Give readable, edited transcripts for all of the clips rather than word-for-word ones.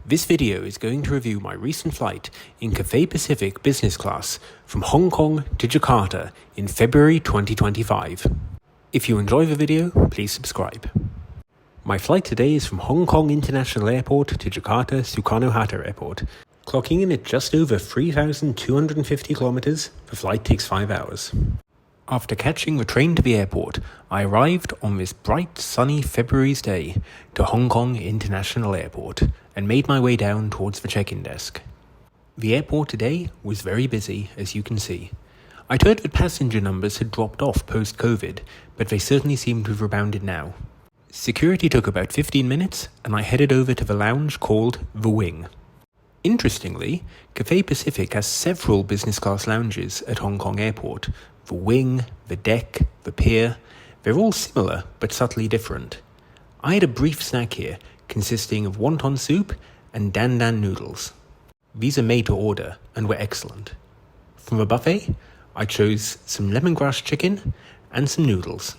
This video is going to review my recent flight in Cathay Pacific Business Class from Hong Kong to Jakarta in February 2025. If you enjoy the video, please subscribe. My flight today is from Hong Kong International Airport to Jakarta Soekarno-Hatta Airport. Clocking in at just over 3,250 kilometers, the flight takes 5 hours. After catching the train to the airport, I arrived on this bright, sunny February's day to Hong Kong International Airport and made my way down towards the check-in desk. The airport today was very busy, as you can see. I'd heard that passenger numbers had dropped off post-COVID, but they certainly seem to have rebounded now. Security took about 15 minutes, and I headed over to the lounge called The Wing. Interestingly, Cathay Pacific has several business class lounges at Hong Kong Airport. The Wing, the Deck, the Pier, they're all similar but subtly different. I had a brief snack here consisting of wonton soup and dan dan noodles. These are made to order and were excellent. From the buffet, I chose some lemongrass chicken and some noodles.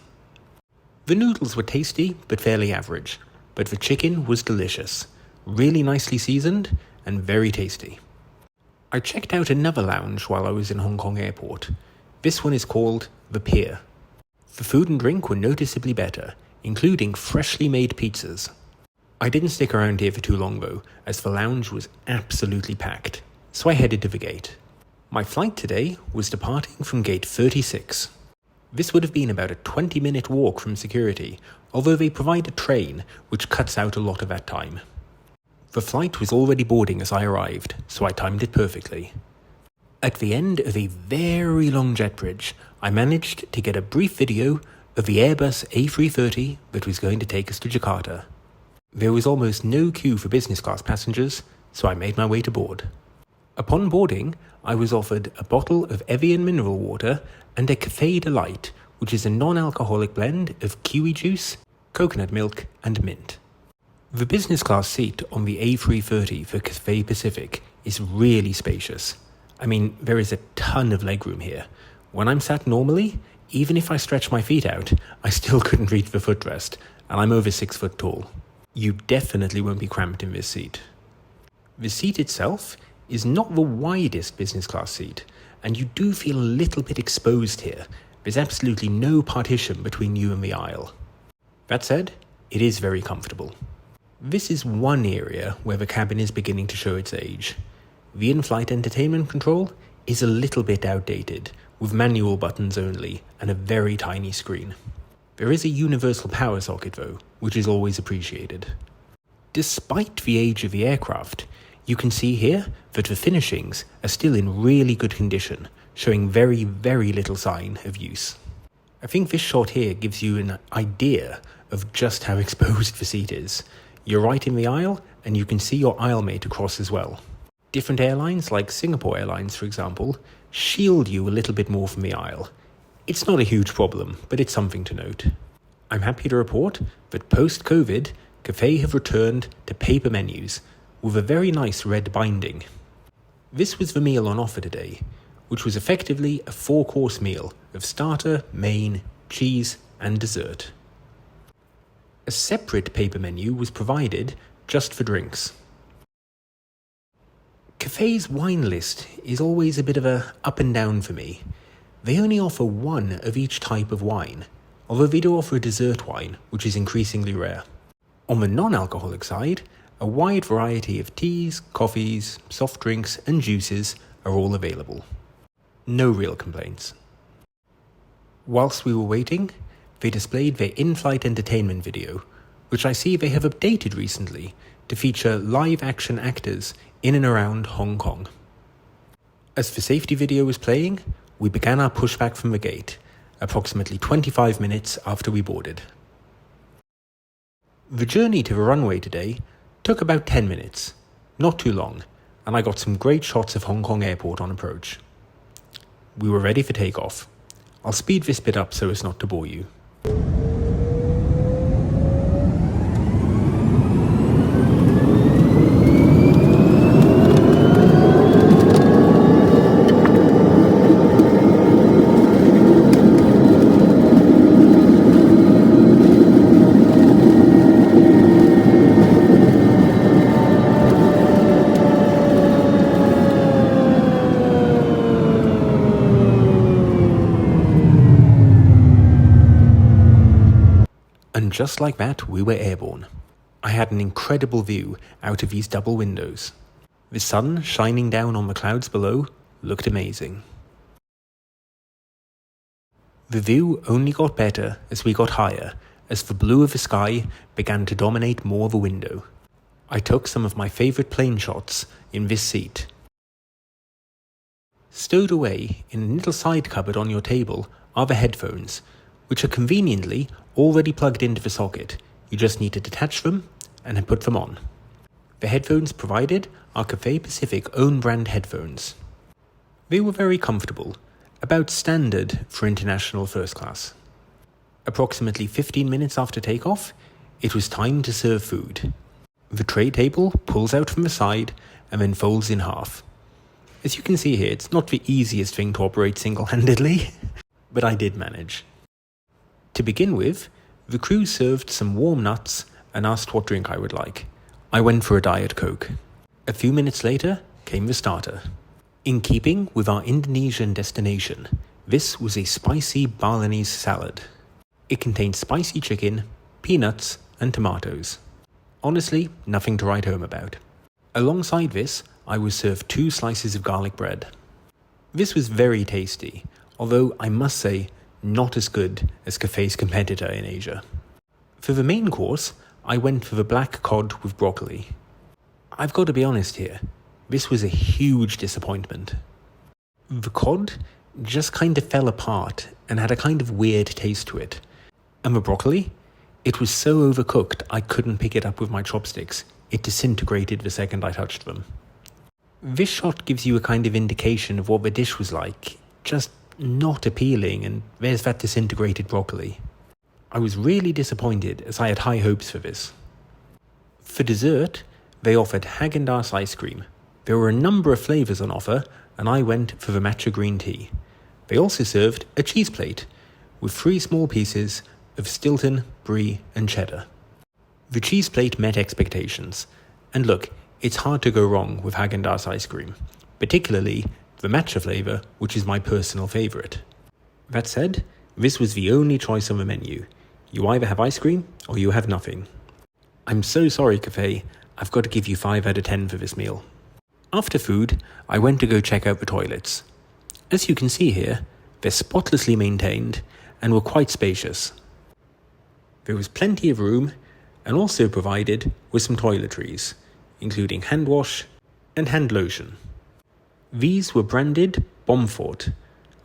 The noodles were tasty but fairly average, but the chicken was delicious, really nicely seasoned and very tasty. I checked out another lounge while I was in Hong Kong Airport. This one is called The Pier. The food and drink were noticeably better, including freshly made pizzas. I didn't stick around here for too long though, as the lounge was absolutely packed, so I headed to the gate. My flight today was departing from gate 36. This would have been about a 20-minute walk from security, although they provide a train which cuts out a lot of that time. The flight was already boarding as I arrived, so I timed it perfectly. At the end of a very long jet bridge, I managed to get a brief video of the Airbus A330 that was going to take us to Jakarta. There was almost no queue for business class passengers, so I made my way to board. Upon boarding, I was offered a bottle of Evian mineral water and a Cathay Delight, which is a non-alcoholic blend of kiwi juice, coconut milk and mint. The business class seat on the A330 for Cathay Pacific is really spacious. I mean, there is a ton of legroom here. When I'm sat normally, even if I stretch my feet out, I still couldn't reach the footrest, and I'm over 6 foot tall. You definitely won't be cramped in this seat. The seat itself is not the widest business class seat, and you do feel a little bit exposed here. There's absolutely no partition between you and the aisle. That said, it is very comfortable. This is one area where the cabin is beginning to show its age. The in-flight entertainment control is a little bit outdated, with manual buttons only and a very tiny screen. There is a universal power socket though, which is always appreciated. Despite the age of the aircraft, you can see here that the finishings are still in really good condition, showing very, very little sign of use. I think this shot here gives you an idea of just how exposed the seat is. You're right in the aisle, and you can see your aisle mate across as well. Different airlines, like Singapore Airlines for example, shield you a little bit more from the aisle. It's not a huge problem, but it's something to note. I'm happy to report that post-COVID, Cathay have returned to paper menus with a very nice red binding. This was the meal on offer today, which was effectively a 4-course meal of starter, main, cheese and dessert. A separate paper menu was provided just for drinks. Cathay's wine list is always a bit of a up and down for me. They only offer one of each type of wine, although they do offer a dessert wine, which is increasingly rare. On the non-alcoholic side, a wide variety of teas, coffees, soft drinks and juices are all available. No real complaints. Whilst we were waiting, they displayed their in-flight entertainment video, which I see they have updated recently to feature live-action actors in and around Hong Kong. As the safety video was playing, we began our pushback from the gate, approximately 25 minutes after we boarded. The journey to the runway today took about 10 minutes, not too long, and I got some great shots of Hong Kong Airport on approach. We were ready for takeoff. I'll speed this bit up so as not to bore you. just like that, we were airborne. I had an incredible view out of these double windows. The sun shining down on the clouds below looked amazing. The view only got better as we got higher, as the blue of the sky began to dominate more of the window. I took some of my favourite plane shots in this seat. Stowed away in a little side cupboard on your table are the headphones, which are conveniently already plugged into the socket. You just need to detach them and then put them on. The headphones provided are Cathay Pacific own brand headphones. They were very comfortable, about standard for international first class. Approximately 15 minutes after takeoff, it was time to serve food. The tray table pulls out from the side and then folds in half. As you can see here, it's not the easiest thing to operate single-handedly, but I did manage. To begin with, the crew served some warm nuts and asked what drink I would like. I went for a Diet Coke. A few minutes later came the starter. In keeping with our Indonesian destination, this was a spicy Balinese salad. It contained spicy chicken, peanuts, and tomatoes. Honestly, nothing to write home about. Alongside this, I was served 2 slices of garlic bread. This was very tasty, although I must say, not as good as Cathay's competitor in Asia. For the main course, I went for the black cod with broccoli. I've got to be honest here, this was a huge disappointment. The cod just kind of fell apart and had a kind of weird taste to it. And the broccoli? It was so overcooked I couldn't pick it up with my chopsticks. It disintegrated the second I touched them. This shot gives you a kind of indication of what the dish was like, just not appealing, and there's that disintegrated broccoli. I was really disappointed as I had high hopes for this. For dessert, they offered Häagen-Dazs ice cream. There were a number of flavours on offer, and I went for the matcha green tea. They also served a cheese plate with 3 small pieces of Stilton, Brie and cheddar. The cheese plate met expectations, and look, it's hard to go wrong with Häagen-Dazs ice cream, particularly the matcha flavour, which is my personal favourite. That said, this was the only choice on the menu. You either have ice cream or you have nothing. I'm so sorry, Cathay, I've got to give you 5 out of 10 for this meal. After food, I went to go check out the toilets. As you can see here, they're spotlessly maintained and were quite spacious. There was plenty of room, and also provided with some toiletries, including hand wash and hand lotion. These were branded Bomfort.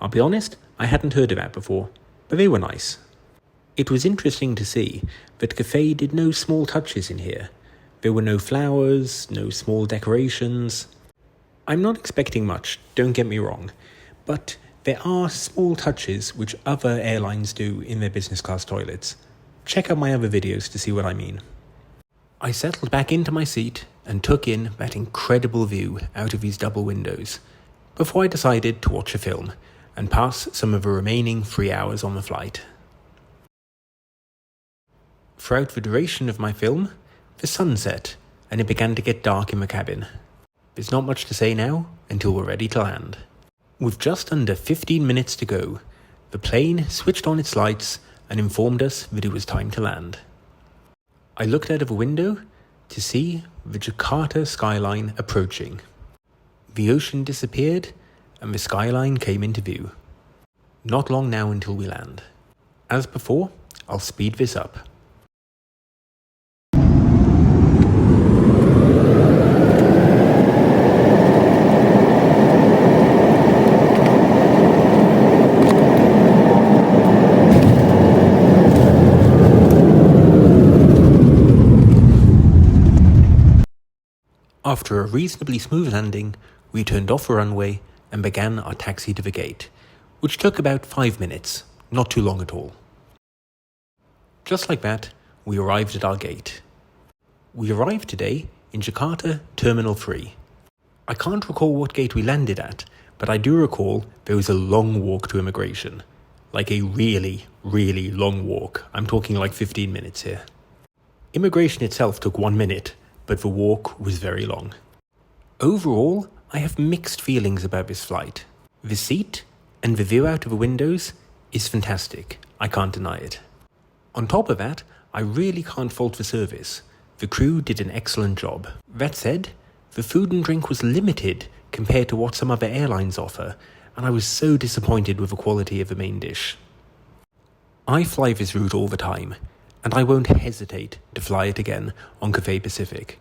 I'll be honest, I hadn't heard of that before, but they were nice. It was interesting to see that Cathay did no small touches in here. There were no flowers, no small decorations. I'm not expecting much, don't get me wrong, but there are small touches which other airlines do in their business class toilets. Check out my other videos to see what I mean. I settled back into my seat and took in that incredible view out of these double windows, before I decided to watch a film and pass some of the remaining 3 hours on the flight. Throughout the duration of my film, the sun set and it began to get dark in the cabin. There's not much to say now until we're ready to land. With just under 15 minutes to go, the plane switched on its lights and informed us that it was time to land. I looked out of a window to see the Jakarta skyline approaching. The ocean disappeared and the skyline came into view. Not long now until we land. As before, I'll speed this up. After a reasonably smooth landing, we turned off the runway and began our taxi to the gate, which took about 5 minutes, not too long at all. Just like that, we arrived at our gate. We arrived today in Jakarta Terminal 3. I can't recall what gate we landed at, but I do recall there was a long walk to immigration. Like a really, really long walk. I'm talking like 15 minutes here. Immigration itself took 1 minute, but the walk was very long. Overall, I have mixed feelings about this flight. The seat and the view out of the windows is fantastic, I can't deny it. On top of that, I really can't fault the service. The crew did an excellent job. That said, the food and drink was limited compared to what some other airlines offer, and I was so disappointed with the quality of the main dish. I fly this route all the time, and I won't hesitate to fly it again on Cathay Pacific.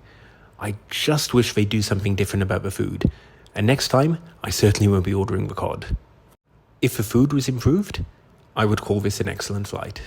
I just wish they'd do something different about the food, and next time, I certainly won't be ordering the cod. If the food was improved, I would call this an excellent flight.